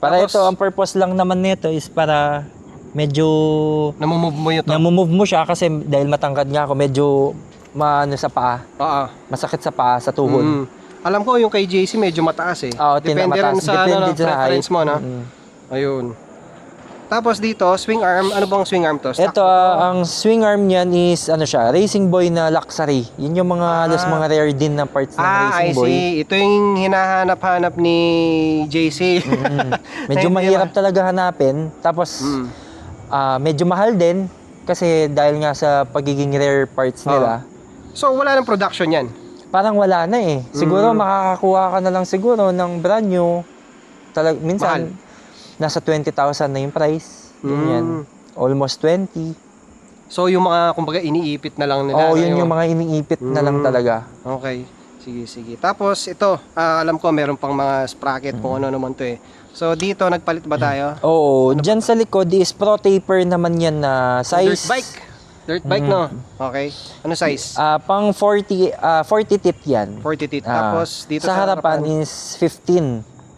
Para Tapos, ito, ang purpose lang naman nito is para medyo namumove mo yun to. namumove mo siya kasi dahil matangkad nga ako, medyo maano sa paa. Oo. Masakit sa paa, sa tuhod. Alam ko yung kay JC medyo mataas eh. Oo, Depende rin mataas. sa Depende ano, sa preference height. mo, no? Ayun. Tapos dito, swing arm. Ano bang swing arm to? Stock Ito, to? ang swing arm niyan is ano siya, Racing Boy na luxury. Yun yung mga halos mga rare din na parts ng I Racing Boy. see. Ito yung hinahanap-hanap ni JC. Medyo mahirap talaga hanapin. Tapos, medyo mahal din kasi dahil nga sa pagiging rare parts nila. So, wala nang production yan? Parang wala na eh. Siguro makakakuha ka na lang siguro ng brand new. Minsan, nasa 20,000 na yung price. Ganyan. Almost 20. So, yung mga, kumbaga, iniipit na lang nila. Oo, yun yung mga iniipit na lang talaga. Okay. Sige. Tapos, ito, alam ko, meron pang mga sprocket kung ano naman to eh. So, dito, nagpalit ba tayo? Oo, dyan sa likod is pro taper naman yan na size. Dirt bike, no? Okay. Ano size? Pang 40 teeth yan. 40 teeth. Tapos, dito sa harapan is 15.